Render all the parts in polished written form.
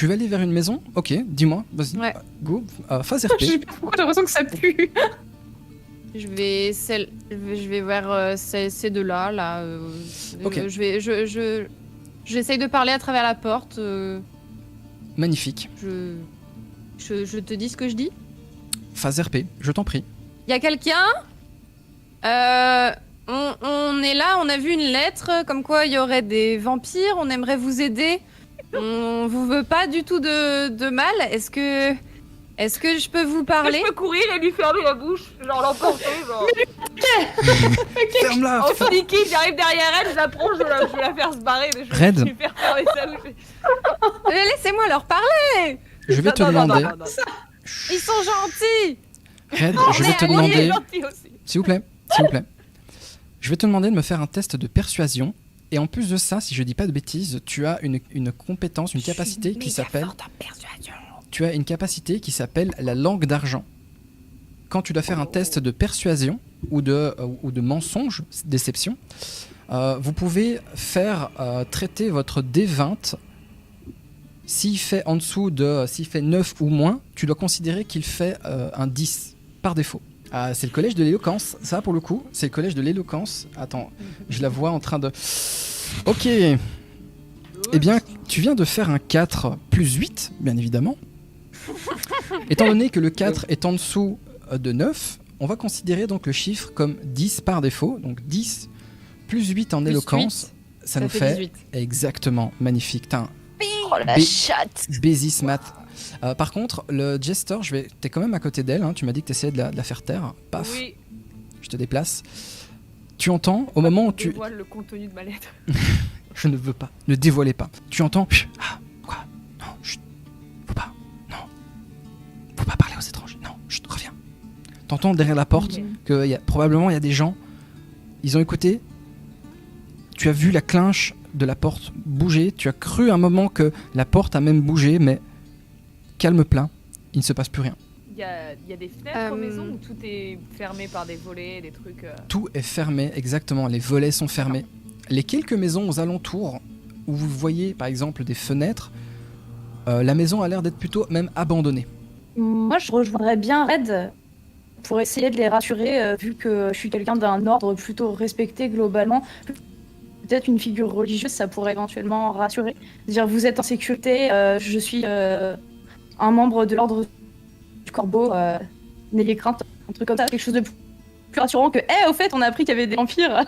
Tu veux aller vers une maison? Ok, dis-moi, vas-y, Ouais. go, phase Je RP. sais pas pourquoi j'ai l'impression que ça pue. Je vais vers ces deux-là, là. Ok. J'essaye de parler à travers la porte. Magnifique. Je te dis ce que je dis. Phase RP, je t'en prie. Y a quelqu'un on est là, on a vu une lettre comme quoi il y aurait des vampires, on aimerait vous aider. On vous veut pas du tout de mal. Est-ce que je peux vous parler? Je peux courir et lui fermer la bouche, genre l'emporter, genre. Ferme-la! En paniqué, j'arrive derrière elle, j'approche, je vais la faire se barrer. Mais je Red. vais faire fermer sa bouche. Laissez-moi leur parler. Je vais te Non, non, demander... non, non, non. Ils sont gentils. Red, je mais vais te allez, demander... Gentil aussi. S'il vous plaît, s'il vous plaît. Je vais te demander de me faire un test de persuasion. Et en plus de ça, si je dis pas de bêtises, tu as une compétence, une capacité qui s'appelle... Tu as une capacité qui s'appelle la langue d'argent. Quand tu dois faire un test de persuasion ou de mensonge, déception, vous pouvez faire traiter votre D20. S'il fait en dessous de... S'il fait 9 ou moins, tu dois considérer qu'il fait un 10 par défaut. C'est le collège de l'éloquence, ça pour le coup, c'est le collège de l'éloquence. Attends, je la vois en train de... Ok. Eh bien, tu viens de faire un 4 plus 8, bien évidemment. Étant donné que le 4 est en dessous de 9, on va considérer donc le chiffre comme 10 par défaut. Donc 10 plus 8 en Plus éloquence, 8, ça nous fait fait 18. exactement magnifique. T'as un Oh la B- chatte. Bézis math. Par contre, le Jester, t'es quand même à côté d'elle. Hein, tu m'as dit que t'essayais de la faire taire. Paf, Oui, je te déplace. Tu entends, au moment où tu... dévoile le contenu de ma lettre. Je ne veux pas, ne dévoilez pas. Tu entends... Ah, quoi? Non, chut. Faut pas, non. Faut pas parler aux étrangers. Non, chut, reviens. T'entends derrière la porte Ok. que probablement il y a des gens. Ils ont écouté. Tu as vu la clinche de la porte bouger. Tu as cru un moment que la porte a même bougé, mais calme plein. Il ne se passe plus rien. Il y a des fenêtres aux Euh, maisons où tout est fermé par des volets, des trucs. Tout est fermé, exactement. Les volets sont fermés. Les quelques maisons aux alentours où vous voyez par exemple des fenêtres, la maison a l'air d'être plutôt même abandonnée. Moi, je rejoindrais bien Red pour essayer de les rassurer, vu que je suis quelqu'un d'un ordre plutôt respecté globalement. Peut-être une figure religieuse, ça pourrait éventuellement rassurer. Dire, vous êtes en sécurité, je suis un membre de l'ordre du corbeau, n'ayez crainte, un truc comme ça, quelque chose de plus rassurant que au fait, on a appris qu'il y avait des vampires.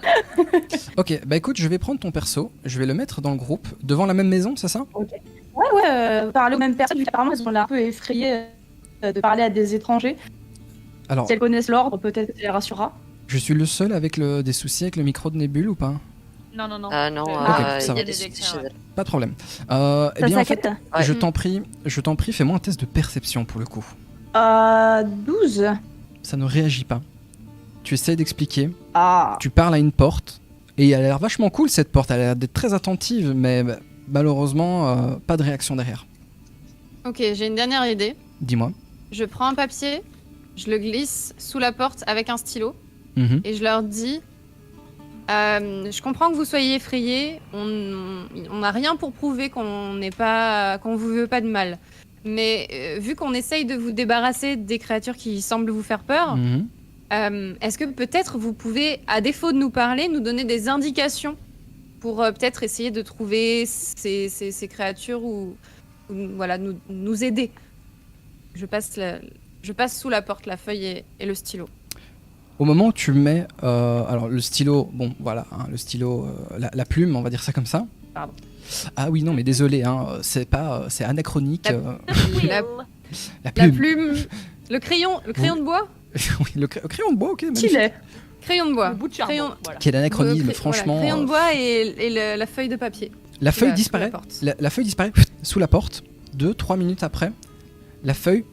Ok, bah écoute, je vais prendre ton perso, je vais le mettre dans le groupe, devant la même maison, c'est ça? Ouais, parler aux mêmes personnes, vu qu'apparemment, elles ont l'air un peu effrayées de parler à des étrangers. Alors, Si elles connaissent l'ordre, peut-être que ça les rassurera. je suis le seul avec des soucis avec le micro de Nébule ou pas? Non, non, non. Ah non, ça il y va. a des soucis chez elle. Pas de problème. Eh Ça bien, en fait, s'inquiète. Ouais. je t'en prie, fais-moi un test de perception pour le coup. 12. Ça ne réagit pas. Tu essaies d'expliquer, Ah. tu parles à une porte, et elle a l'air vachement cool cette porte, elle a l'air d'être très attentive, mais malheureusement, pas de réaction derrière. Ok, j'ai une dernière idée. Dis-moi. Je prends un papier, je le glisse sous la porte avec un stylo Mhm. et je leur dis je comprends que vous soyez effrayés, on n'a rien pour prouver qu'on vous veut pas de mal. Mais vu qu'on essaye de vous débarrasser des créatures qui semblent vous faire peur, Mhm. est-ce que peut-être vous pouvez, à défaut de nous parler, nous donner des indications pour peut-être essayer de trouver ces créatures ou voilà, nous aider. Je passe sous la porte la feuille et le stylo. Au moment où tu mets alors le stylo, bon voilà, hein, le stylo, la plume, on va dire ça comme ça. Pardon. Ah oui, non, mais désolé, hein, c'est anachronique. La La plume. plume, le crayon de bois. Oui, le crayon de bois, ok, magnifique. Stylé. Crayon de bois. Le bout de charbon. Crayon- Voilà. Quel anachronisme, Voilà, franchement. crayon de bois et la feuille de papier. La feuille Sous disparaît. la porte. La feuille disparaît sous la porte. 2-3 minutes après, la feuille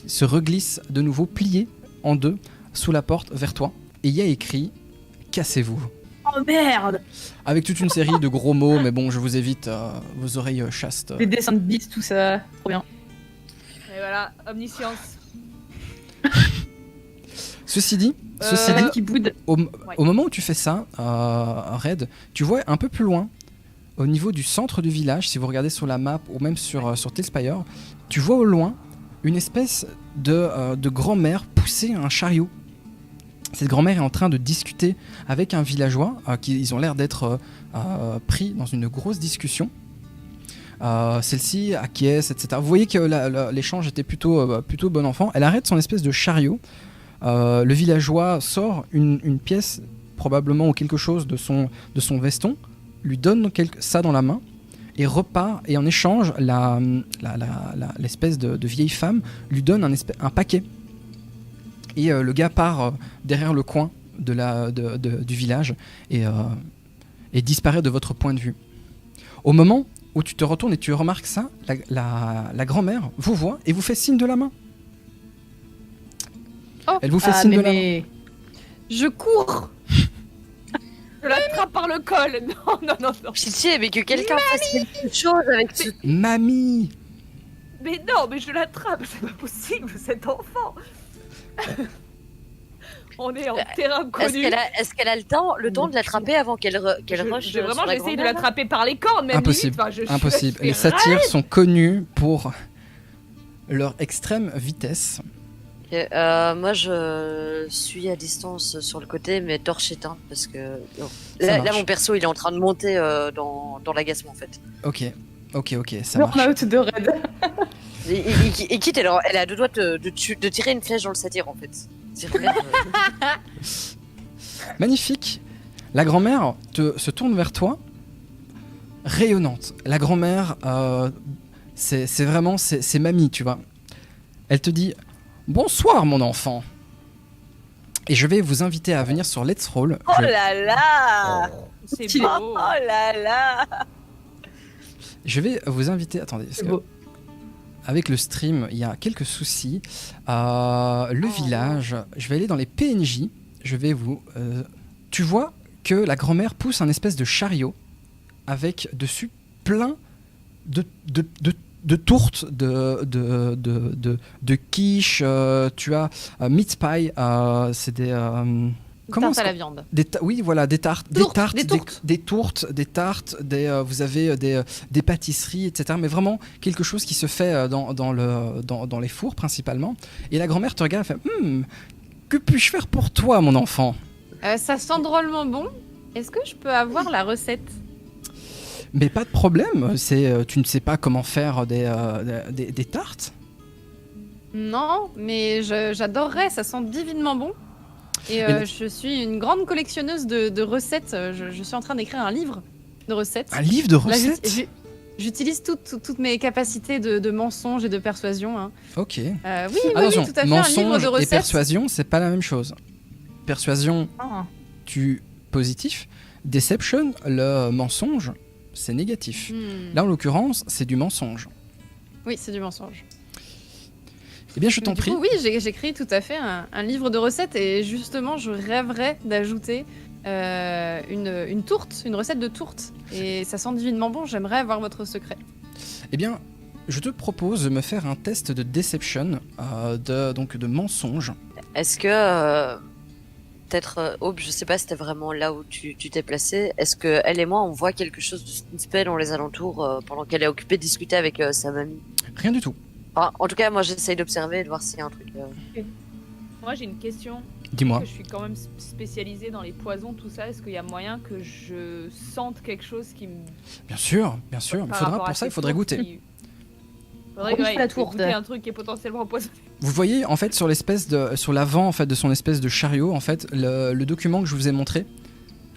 se reglisse de nouveau, pliée en deux, sous la porte vers toi. Et il y a écrit « Cassez-vous ». Oh merde. Avec toute une série de gros mots, mais bon, je vous évite vos oreilles chastes. Les dessins de bis, tout ça. Trop bien. Et voilà, omniscience. Ceci dit, Qui boude. au moment où tu fais ça, Red, tu vois un peu plus loin au niveau du centre du village, si vous regardez sur la map ou même sur Talespire, tu vois au loin une espèce de grand-mère pousser un chariot. Cette grand-mère est en train de discuter avec un villageois, ils ont l'air d'être pris dans une grosse discussion. Celle-ci acquiesce, etc. Vous voyez que l'échange était plutôt bon enfant. Elle arrête son espèce de chariot. Le villageois sort une pièce, probablement ou quelque chose de son veston, lui donne ça dans la main et repart. Et en échange, l'espèce de vieille femme lui donne un paquet. Et le gars part derrière le coin du village et disparaît de votre point de vue. Au moment où tu te retournes et tu remarques ça, la grand-mère vous voit et vous fait signe de la main. Oh. Elle vous fait signe de la main. Je cours. Je l'attrape par le col. Non. Pitié, mais que quelqu'un fasse quelque chose avec ce... Mamie! Mais non, mais je l'attrape. C'est pas possible, cet enfant. On est en terrain connu. Est-ce qu'elle a le temps de l'attraper avant qu'elle rush J'ai essayé de l'attraper par les cornes, même impossible. Limite. Impossible. Les satyres sont connus pour leur extrême vitesse. Okay, moi, je suis à distance sur le côté, mais torche éteinte, parce que là, mon perso, il est en train de monter dans l'agacement, en fait. Ok, ça marche. Burnout de raid. Et quitte, elle a deux doigts de tirer une flèche dans le satyre, en fait. C'est vrai. Magnifique. La grand-mère se tourne vers toi, rayonnante. La grand-mère, c'est vraiment c'est mamie, tu vois. Elle te dit bonsoir mon enfant. Et je vais vous inviter à venir sur Let's Roll. Oh là là. C'est Oh beau. là là. Je vais vous inviter. Attendez, parce que avec le stream, il y a quelques soucis. Le village, je vais aller dans les PNJ. Je vais vous. Tu vois que la grand-mère pousse un espèce de chariot avec dessus plein de tourtes, de quiches. Tu as meat pie. C'est des. Tarte à la viande. Oui, voilà, des tartes, des tourtes, vous avez des pâtisseries, etc. Mais vraiment quelque chose qui se fait dans les fours principalement. Et la grand-mère te regarde et fait que puis-je faire pour toi, mon enfant? Ça sent drôlement bon. Est-ce que je peux avoir la recette? Mais pas de problème. Tu ne sais pas comment faire des tartes? Non, mais j'adorerais. Ça sent divinement bon. Et je suis une grande collectionneuse de recettes. Je suis en train d'écrire un livre de recettes. Un livre de recettes? Là, j'utilise toutes mes capacités de mensonge et de persuasion. Hein. Ok. Oui, attention, tout à fait. mensonge un livre de recettes. et persuasion, c'est pas la même chose. Persuasion, tu positif. Deception, le mensonge, c'est négatif. Là, en l'occurrence, c'est du mensonge. Oui, c'est du mensonge. Eh bien, je t'en prie. Oui, j'écris tout à fait un livre de recettes et justement, je rêverais d'ajouter une tourte, une recette de tourte. Et ça sent divinement bon, j'aimerais avoir votre secret. Eh bien, je te propose de me faire un test de deception, donc de mensonge. Est-ce que, peut-être, Aube, je sais pas si c'était vraiment là où tu t'es placé, est-ce que elle et moi, on voit quelque chose de suspect dans les alentours pendant qu'elle est occupée de discuter avec sa mamie? Rien du tout. Enfin, en tout cas, moi, j'essaye d'observer et de voir s'il y a un truc... Moi, j'ai une question. Dis-moi. Je suis quand même spécialisée dans les poisons, tout ça. Est-ce qu'il y a moyen que je sente quelque chose qui me... Bien sûr. Il faudra pour ça, il faudrait goûter. Il faudrait goûter un truc qui est potentiellement poisonné. Vous voyez, en fait, sur l'avant en fait, de son espèce de chariot, en fait, le document que je vous ai montré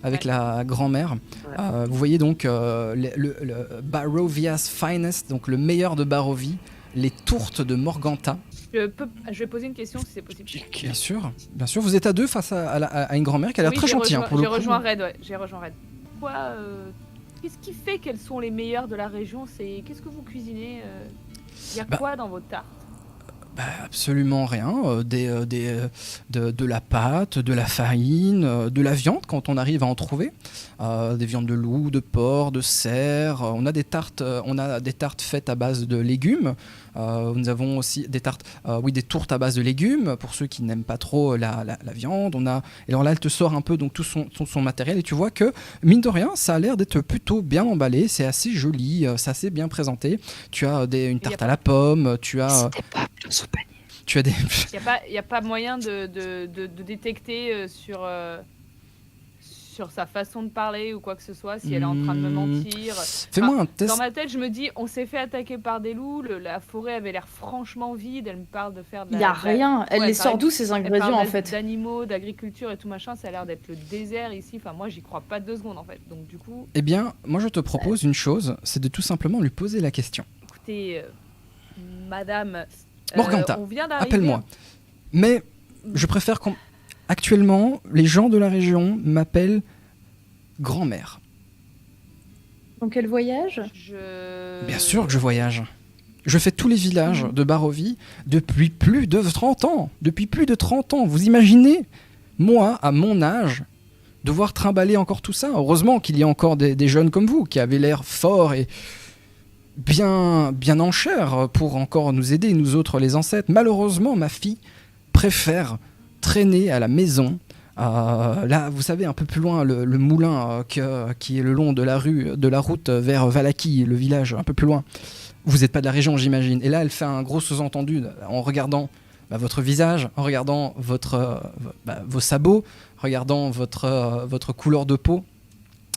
avec la grand-mère, vous voyez donc le Barovia's Finest, donc le meilleur de Barovie, les tourtes de Morganta. Je vais poser une question si c'est possible. Bien sûr, vous êtes à deux face à une grand-mère qui a l'air très gentille. J'ai rejoint Red, j'ai rejoint Red. Qu'est-ce qui fait qu'elles sont les meilleures de la région? Qu'est-ce que vous cuisinez? Il y a quoi dans vos tartes? Absolument rien. De la pâte, de la farine, de la viande quand on arrive à en trouver. Des viandes de loup, de porc, de cerf. On a des tartes faites à base de légumes. Nous avons aussi des tourtes à base de légumes pour ceux qui n'aiment pas trop la viande. Et alors là, elle te sort un peu donc tout son matériel et tu vois que mine de rien, ça a l'air d'être plutôt bien emballé. C'est assez joli, c'est assez bien présenté. Tu as une tarte à la pomme. Tu as Tu as des. Il n'y a pas moyen de détecter sur sa façon de parler ou quoi que ce soit, si elle est en train de me mentir. Fais-moi un test. Dans ma tête, je me dis, on s'est fait attaquer par des loups, la forêt avait l'air franchement vide, elle me parle de faire de la... Il y a rien. Elle les sort d'où ces ingrédients en fait? D'animaux, d'agriculture et tout machin, ça a l'air d'être le désert ici. Enfin, moi, j'y crois pas 2 secondes en fait. Donc du coup... Eh bien, moi je te propose une chose, c'est de tout simplement lui poser la question. Écoutez, madame... Morganta, on vient d'arriver. appelle-moi. Mais je préfère qu'on... Actuellement, les gens de la région m'appellent grand-mère. Donc elle voyage? Bien sûr que je voyage. Je fais tous les villages de Barovie depuis plus de 30 ans. Depuis plus de 30 ans. Vous imaginez, moi, à mon âge, devoir trimballer encore tout ça? Heureusement qu'il y a encore des jeunes comme vous qui avaient l'air forts et bien en chair pour encore nous aider, nous autres les ancêtres. Malheureusement, ma fille préfère traîner à la maison. Là, vous savez, un peu plus loin, le moulin qui est le long de la route vers Valaki, le village, un peu plus loin. Vous n'êtes pas de la région, j'imagine. Et là, elle fait un gros sous-entendu en regardant votre visage, en regardant vos sabots, regardant votre couleur de peau.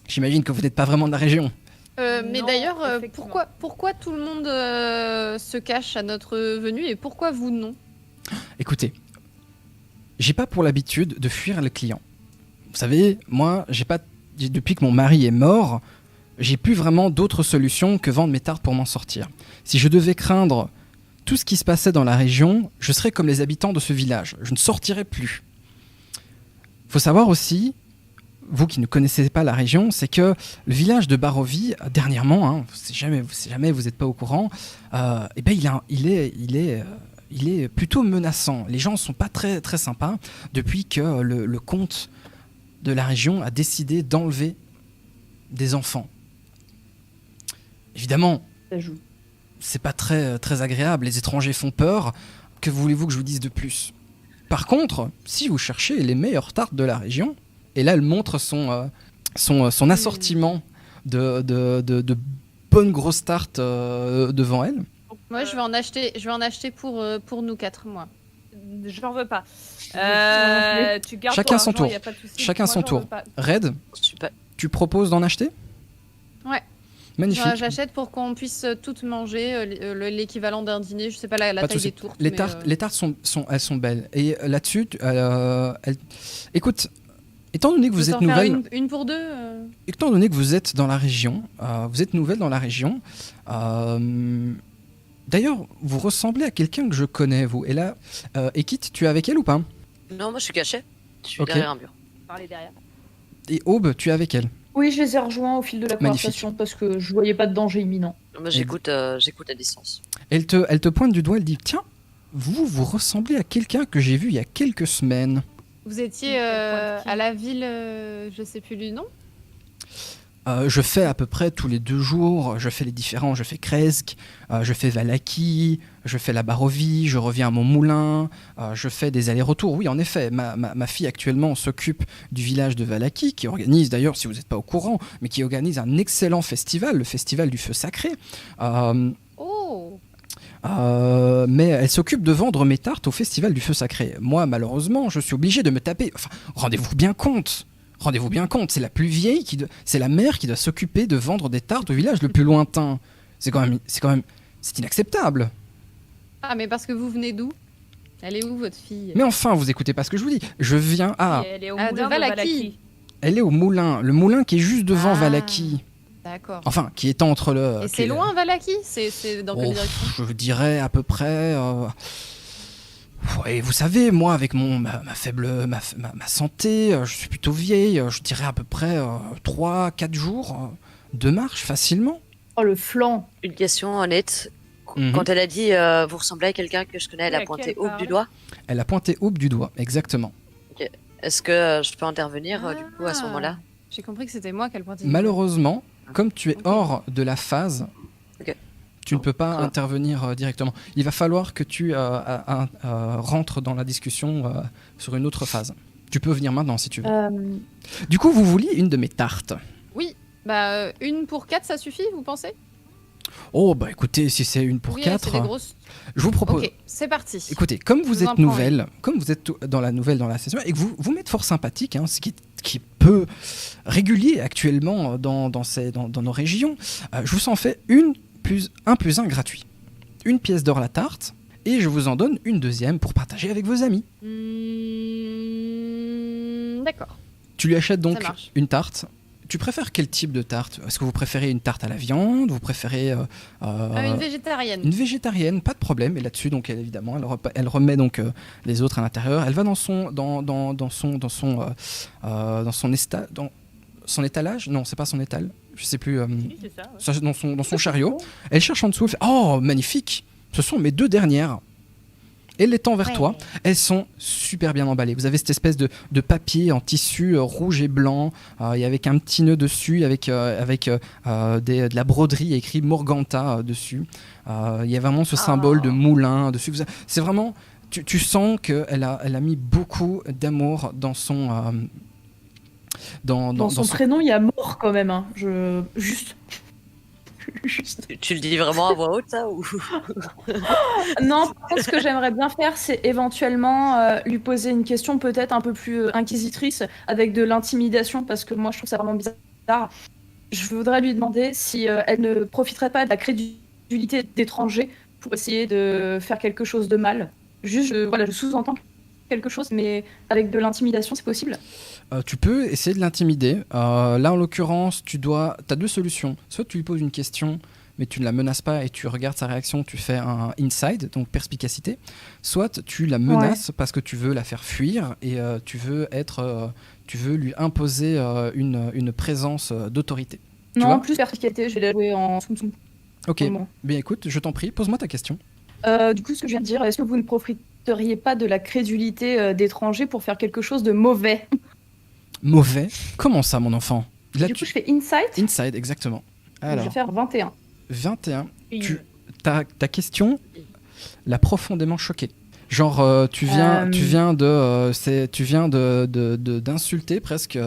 J'imagine que vous n'êtes pas vraiment de la région. Mais d'ailleurs, pourquoi tout le monde se cache à notre venue et pourquoi vous non? Écoutez, j'ai pas pour l'habitude de fuir le client. Vous savez, moi, depuis que mon mari est mort, j'ai plus vraiment d'autres solutions que vendre mes tartes pour m'en sortir. Si je devais craindre tout ce qui se passait dans la région, je serais comme les habitants de ce village. Je ne sortirais plus. Faut savoir aussi, vous qui ne connaissez pas la région, c'est que le village de Barovie, dernièrement, si jamais vous n'êtes pas au courant, il est plutôt menaçant. Les gens ne sont pas très, très sympas depuis que le comte de la région a décidé d'enlever des enfants. Évidemment, c'est pas très, très agréable. Les étrangers font peur. Que voulez-vous que je vous dise de plus? Par contre, si vous cherchez les meilleures tartes de la région, et là elle montre son assortiment de bonnes grosses tartes devant elle. Moi, je vais en acheter pour nous 4 mois. J'en veux pas. Tu gardes Chacun ton son argent, tour. y a pas de souci. Chacun Moi, son j'en tour. veux pas. Red, Super. tu proposes d'en acheter? Ouais. Magnifique. J'achète pour qu'on puisse toutes manger l'équivalent d'un dîner. Je sais pas la Pas de taille souci. des tourtes. Les tartes elles sont belles. Et là-dessus, écoute, étant donné que vous êtes nouvelle, une pour deux. étant donné que vous êtes dans la région, vous êtes nouvelle dans la région. D'ailleurs, vous ressemblez à quelqu'un que je connais, vous. Et là, Ekit, tu es avec elle ou pas? Non, moi je suis caché. Je suis Ok. derrière un mur. Parler derrière. Et Aube, tu es avec elle? Oui, je les ai rejoints au fil de la conversation parce que je voyais pas de danger imminent. Moi j'écoute à distance. Elle te pointe du doigt, elle dit tiens, vous ressemblez à quelqu'un que j'ai vu il y a quelques semaines. Vous étiez à la ville, je sais plus du nom. Je fais à peu près tous les 2 jours, je fais les différents, je fais Kresk, je fais Valaki, je fais la Barovie, je reviens à mon moulin, je fais des allers-retours. Oui, en effet, ma fille actuellement s'occupe du village de Valaki, qui organise d'ailleurs, si vous n'êtes pas au courant, mais qui organise un excellent festival, le festival du feu sacré. Mais elle s'occupe de vendre mes tartes au festival du feu sacré. Moi, malheureusement, je suis obligé de me taper... Enfin, rendez-vous bien compte, c'est la plus vieille, c'est la mère qui doit s'occuper de vendre des tartes au village le plus lointain. C'est inacceptable. Ah, mais parce que vous venez d'où? Elle est où, votre fille? Mais enfin, vous écoutez pas ce que je vous dis. Je viens à... Et elle est au Ah, de moulin de Valaki. Valaki. Elle est au moulin. Le moulin qui est juste devant Valaki. D'accord. Enfin, qui est entre le... Et c'est loin, Valaki? C'est dans quelle direction? Je dirais à peu près... Et vous savez, moi, avec ma santé, je suis plutôt vieille, je dirais à peu près 3-4 jours de marche facilement. Oh, le flanc. Une question honnête. Quand elle a dit vous ressemblez à quelqu'un que je connais, elle Oui, a à pointé qui elle Aube du parle doigt. Elle a pointé Aube du doigt, exactement. Est-ce que je peux intervenir du coup à ce Ah. moment-là? J'ai compris que c'était moi qu'elle pointait. Malheureusement, comme tu es Ok. hors de la phase, Ok. tu ne peux pas Très bien. intervenir directement. Il va falloir que tu rentres dans la discussion sur une autre phase. Tu peux venir maintenant si tu veux. Du coup, vous vouliez une de mes tartes. Oui, bah une pour 4, ça suffit, vous pensez? Oh, bah écoutez, si c'est une pour Oui, 4, c'est des grosses. je vous propose... Ok, c'est parti. Écoutez, comme vous Je vous en êtes prends nouvelle, comme vous êtes dans la session, et que vous m'êtes fort sympathique, hein, ce qui est peu régulier actuellement dans nos régions, je vous en fais un plus un gratuit. Une pièce d'or la tarte, et je vous en donne une deuxième pour partager avec vos amis. D'accord. Tu lui achètes donc Ça marche. une tarte. Tu préfères quel type de tarte? Est-ce que vous préférez une tarte à la viande? Vous préférez Une végétarienne. une végétarienne? Pas de problème. Et là-dessus, donc évidemment, elle remet donc les autres à l'intérieur. Elle va dans son étalage. Non, c'est pas son étal. Je sais plus. Oui, c'est ça. Ouais. Dans son chariot. Elle cherche en dessous. Elle fait, oh, magnifique. Ce sont mes 2 dernières. Et les tend vers toi, elles sont super bien emballées. Vous avez cette espèce de papier en tissu rouge et blanc, et avec un petit nœud dessus, avec de la broderie écrit Morganta dessus. Il y a vraiment ce symbole de moulin dessus. C'est vraiment, tu sens qu'elle a mis beaucoup d'amour dans son Dans son prénom, il y a mort quand même. Hein. Juste. Tu le dis vraiment à voix haute, ça ou... Non, par contre, ce que j'aimerais bien faire, c'est éventuellement lui poser une question peut-être un peu plus inquisitrice, avec de l'intimidation, parce que moi, je trouve ça vraiment bizarre. Je voudrais lui demander si elle ne profiterait pas de la crédulité d'étrangers pour essayer de faire quelque chose de mal. Juste, je sous-entends quelque chose, mais avec de l'intimidation, c'est possible? Tu peux essayer de l'intimider. Là, en l'occurrence, t'as 2 solutions. Soit tu lui poses une question, mais tu ne la menaces pas et tu regardes sa réaction, tu fais un inside, donc perspicacité. Soit tu la menaces parce que tu veux la faire fuir et tu veux lui imposer une présence d'autorité. Tu Non, vois plus perspicacité, je vais la jouer en soum-soum. Ok, bien écoute, je t'en prie, pose-moi ta question. Du coup, ce que je viens de dire, est-ce que vous ne profiteriez pas de la crédulité d'étrangers pour faire quelque chose de mauvais? Mauvais? Comment ça, mon enfant? Là, Du coup, je fais insight. Inside, exactement. Je Alors, vais faire 21. 21. Et Ta question l'a profondément choqué. Genre, tu viens d'insulter presque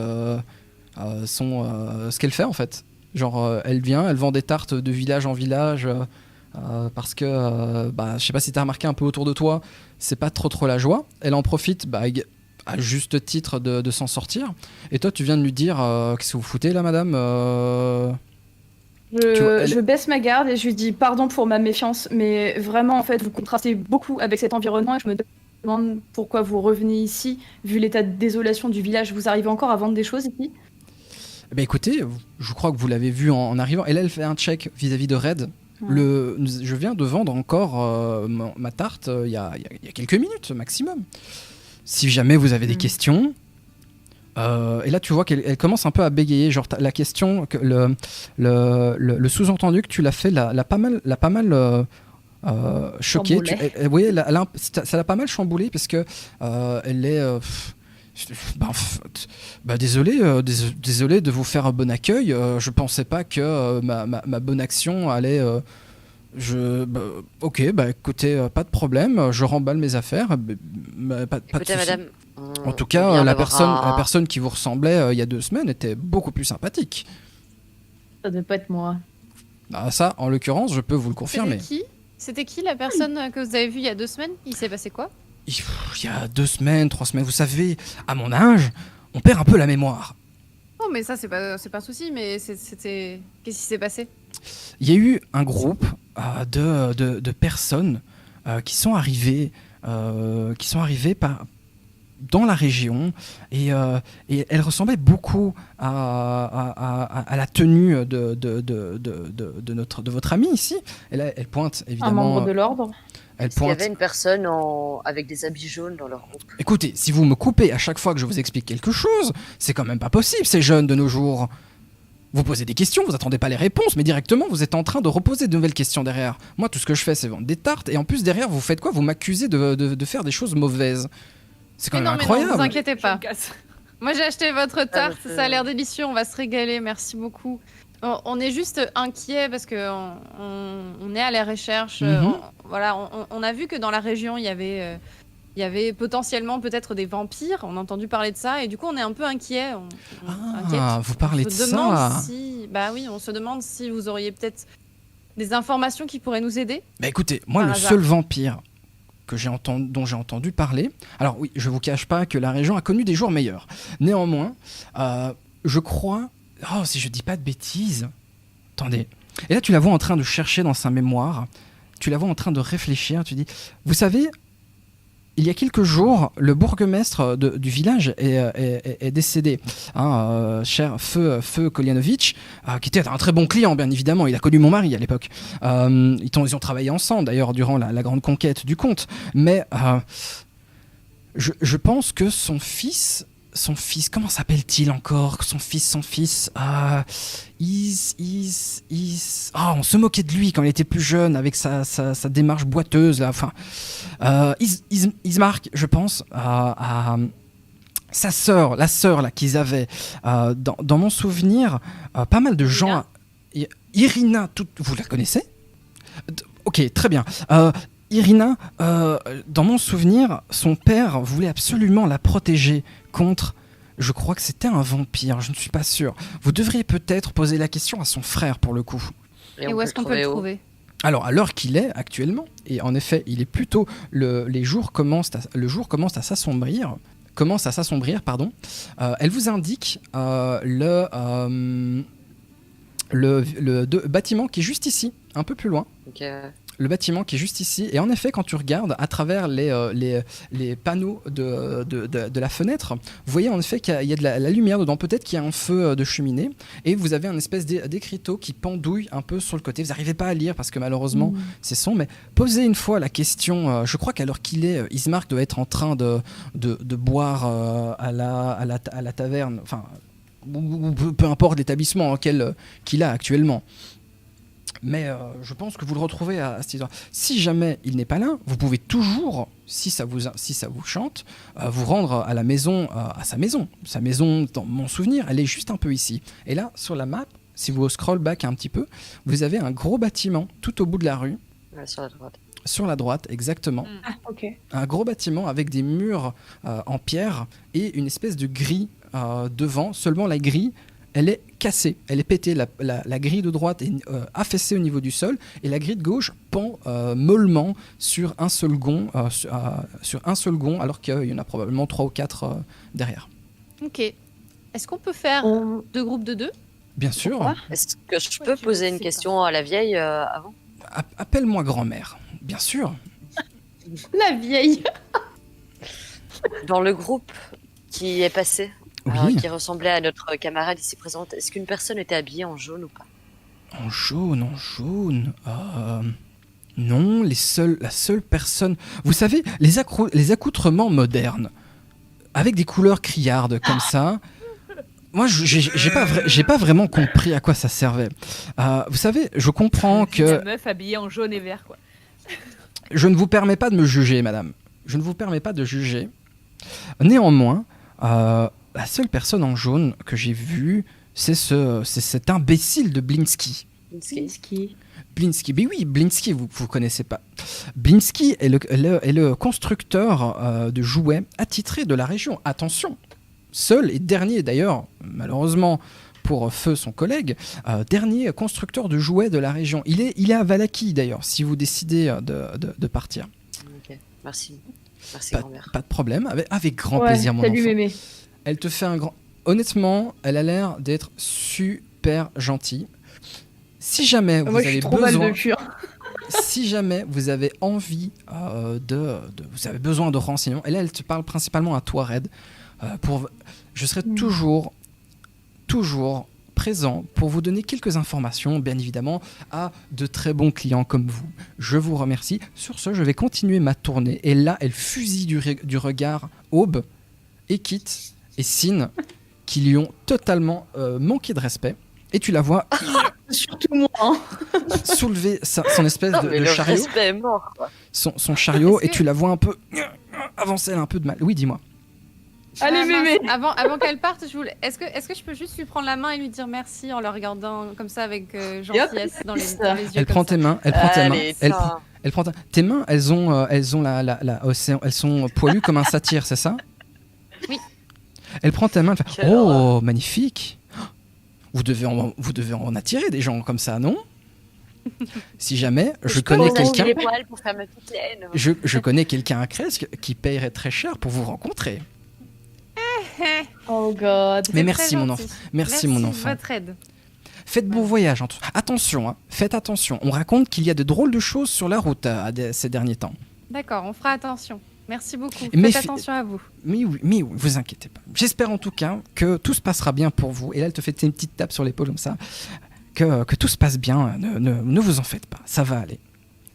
ce qu'elle fait en fait. Genre, elle vend des tartes de village en village parce que, je sais pas si t'as remarqué un peu autour de toi, c'est pas trop la joie. Elle en profite, à juste titre de s'en sortir. Et toi, tu viens de lui dire, qu'est-ce que vous foutez là, madame? Je baisse ma garde et je lui dis pardon pour ma méfiance, mais vraiment, en fait, vous contrastez beaucoup avec cet environnement et je me demande pourquoi vous revenez ici, vu l'état de désolation du village. Vous arrivez encore à vendre des choses ici? Écoutez, je crois que vous l'avez vu en arrivant. Et là, elle fait un check vis-à-vis de Red. Je viens de vendre encore ma tarte il y a quelques minutes maximum. Si jamais vous avez des questions... et là, tu vois qu'elle commence un peu à bégayer. Genre, la question, le sous-entendu que tu l'as fait, l'a pas mal choquée. Oui, ça l'a pas mal chamboulé parce que elle est. Désolé de vous faire un bon accueil. Je pensais pas que ma bonne action allait. Ok, écoutez, pas de problème. Je remballe mes affaires. Pas de Écoutez, souci. madame. En tout cas, la personne qui vous ressemblait il y a 2 semaines était beaucoup plus sympathique. Ça devait pas être moi. Ça, en l'occurrence, je peux vous le confirmer. C'était qui la personne que vous avez vue il y a 2 semaines? Il s'est passé quoi? Il y a 2 semaines, 3 semaines, vous savez, à mon âge, on perd un peu la mémoire. Oh, mais ça, c'est pas un souci, mais c'était... Qu'est-ce qui s'est passé? Il y a eu un groupe de personnes qui sont arrivées dans la région et elle ressemblait beaucoup à la tenue de votre amie ici. Elle pointe évidemment. Un membre de l'ordre. Il y avait une personne avec des habits jaunes dans leur groupe. Écoutez, si vous me coupez à chaque fois que je vous explique quelque chose, c'est quand même pas possible, ces jeunes de nos jours. Vous posez des questions, vous attendez pas les réponses, mais directement vous êtes en train de reposer de nouvelles questions derrière. Moi, tout ce que je fais, c'est vendre des tartes, et en plus derrière, vous faites quoi? Vous m'accusez de faire des choses mauvaises. C'est quand Mais même non, incroyable. vous inquiétez Je me pas. casse. Moi, j'ai acheté votre tarte, c'est- ça a l'air délicieux, on va se régaler, merci beaucoup. On est juste inquiet parce que on est à la recherche. Mhm. On a vu que dans la région, il y avait potentiellement peut-être des vampires. On a entendu parler de ça et du coup, on est un peu inquiet. Inquiète. Vous parlez On de se demande ça. bah oui, on se demande si vous auriez peut-être des informations qui pourraient nous aider. Bah écoutez, moi, Par le hasard. seul vampire dont j'ai entendu parler. Alors oui, je vous cache pas que la région a connu des jours meilleurs. Néanmoins, je crois. Oh, si je dis pas de bêtises. Attendez. Et là, tu la vois en train de chercher dans sa mémoire. Tu la vois en train de réfléchir. Tu dis, vous savez, il y a quelques jours, le bourgmestre du village est décédé. Cher Feu Koljanovic, qui était un très bon client, bien évidemment. Il a connu mon mari à l'époque. Ils ont travaillé ensemble, d'ailleurs, durant la grande conquête du comte. Mais je pense que son fils, comment s'appelle-t-il encore? Son fils. On se moquait de lui quand il était plus jeune avec sa démarche boiteuse là. Enfin, Ismark, je pense, sa sœur, la sœur là qu'ils avaient. Dans mon souvenir, pas mal de gens. Irina, vous la connaissez? Ok, très bien. Irina, dans mon souvenir, son père voulait absolument la protéger contre, je crois que c'était un vampire, je ne suis pas sûr. Vous devriez peut-être poser la question à son frère pour le coup. Et on où est-ce qu'on peut le où trouver? Alors, à l'heure qu'il est actuellement, et en effet, il est plutôt le jour commence à s'assombrir. Elle vous indique le bâtiment qui est juste ici, un peu plus loin. Ok. Le bâtiment qui est juste ici. Et en effet, quand tu regardes à travers les panneaux de la fenêtre, vous voyez en effet qu'il y a de la lumière dedans. Peut-être qu'il y a un feu de cheminée. Et vous avez un espèce d'écriteau qui pendouille un peu sur le côté. Vous n'arrivez pas à lire parce que malheureusement, c'est sombre. Mais posez une fois la question. Je crois qu'à l'heure qu'il est, Ismark doit être en train de boire à la taverne. Enfin, peu importe l'établissement qu'il a actuellement. Mais je pense que vous le retrouvez à cette histoire. Si jamais il n'est pas là, vous pouvez toujours, si ça vous chante, vous rendre à la maison, à sa maison. Sa maison, dans mon souvenir, elle est juste un peu ici. Et là, sur la map, si vous scroll back un petit peu, vous avez un gros bâtiment tout au bout de la rue. Ouais, sur la droite. Sur la droite, exactement. Ah, ok. Un gros bâtiment avec des murs en pierre et une espèce de grille devant. Seulement la grille, elle est cassée, elle est pétée. La grille de droite est affaissée au niveau du sol et la grille de gauche pend mollement sur un seul gond, alors qu'il y en a probablement 3 ou 4 derrière. Ok. Est-ce qu'on peut faire 2 groupes de 2? Bien sûr. Pourquoi Est-ce que je Pourquoi peux tu poser le une sais question à la vieille avant? Appelle-moi grand-mère. Bien sûr. La vieille. Dans le groupe qui est passé, Oui. qui ressemblait à notre camarade ici présente, est-ce qu'une personne était habillée en jaune ou pas? En jaune. Non, la seule personne. Vous savez, les accoutrements modernes, avec des couleurs criardes comme ça. Moi, j'ai pas vraiment compris à quoi ça servait. Vous savez, je comprends que La meuf habillée en jaune et vert, quoi. je ne vous permets pas de me juger, madame. Je ne vous permets pas de juger. Néanmoins, la seule personne en jaune que j'ai vue, c'est cet imbécile de Blinsky. Ski. Blinsky, mais oui, Blinsky, vous connaissez pas. Blinsky est le constructeur de jouets attitré de la région. Attention, seul et dernier d'ailleurs, malheureusement pour Feu, son collègue, dernier constructeur de jouets de la région. Il est à Valaki d'ailleurs, si vous décidez de partir. Ok, merci. Merci, Pas, grand-mère. pas de problème, avec grand plaisir, mon Salut enfant. mémé. Elle te fait un grand... Honnêtement, elle a l'air d'être super gentille. Si jamais vous Moi, je avez suis trop mal besoin... de cul. Si jamais vous avez envie vous avez besoin de renseignements, et là elle te parle principalement à toi, Red, je serai toujours présent pour vous donner quelques informations, bien évidemment, à de très bons clients comme vous. Je vous remercie. Sur ce, je vais continuer ma tournée, et là elle fusille du regard Aube, et Kit et Sin, qui lui ont totalement manqué de respect. et tu la vois Surtout moi. Hein. soulever son espèce Non, de mais le chariot, respect est mort, quoi. son chariot, Est-ce et que- tu la vois un peu avancer, elle a un peu de mal. Oui, dis-moi. Allez, Ah, mince. mémé. Avant qu'elle parte, est-ce que je peux juste lui prendre la main et lui dire merci en le regardant comme ça avec gentillesse dans les yeux Elle comme prend ça. tes mains, elle prend tes mains, Allez, elle, tiens. elle prend tes mains, elles ont elles sont poilues comme un satyre, c'est ça? Oui. Elle prend ta main, elle fait Quelle oh, magnifique. Vous devez en attirer des gens comme ça, non? Si jamais je connais peux quelqu'un, les poils pour faire ma petite laine. je connais quelqu'un à Cresque qui paierait très cher pour vous rencontrer. Oh god. Mais C'est merci très mon gentil. enfant, merci mon de enfant. votre aide. Faites bon voyage. Attention, hein, faites attention. On raconte qu'il y a de drôles de choses sur la route ces derniers temps. D'accord, on fera attention. Merci beaucoup. Mais Faites attention à vous. Mais oui, vous inquiétez pas. J'espère en tout cas que tout se passera bien pour vous. Et là, elle te fait une petite tape sur l'épaule comme ça. Que tout se passe bien. Ne vous en faites pas. Ça va aller.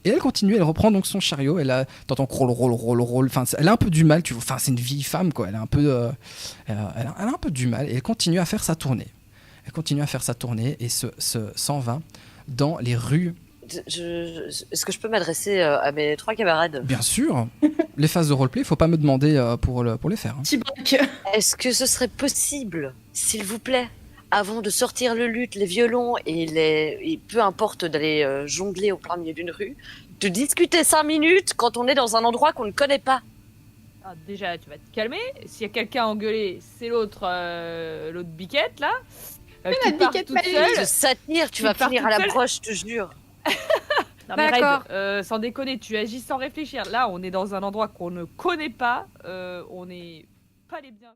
Et elle continue, elle reprend donc son chariot. T'entends roll. Enfin, elle a un peu du mal. Enfin, c'est une vieille femme, quoi. Elle a un peu, elle a un peu du mal. Et elle continue à faire sa tournée. Et s'en va dans les rues. Est-ce que je peux m'adresser à mes 3 camarades? Bien sûr, les phases de roleplay, faut pas me demander pour les faire. Hein. Petit break. Est-ce que ce serait possible, s'il vous plaît, avant de sortir le luth, les violons et peu importe d'aller jongler au plein milieu d'une rue, de discuter 5 minutes quand on est dans un endroit qu'on ne connaît pas? Ah, déjà, tu vas te calmer. S'il y a quelqu'un à engueuler, c'est l'autre biquette là. la Qui part biquette toute maligne. seule. Ce satire, tu Tu vas pars finir à toute la seule. broche, je te jure. Non mais D'accord. Red, sans déconner, tu agis sans réfléchir. Là, on est dans un endroit qu'on ne connaît pas. On n'est pas les biens.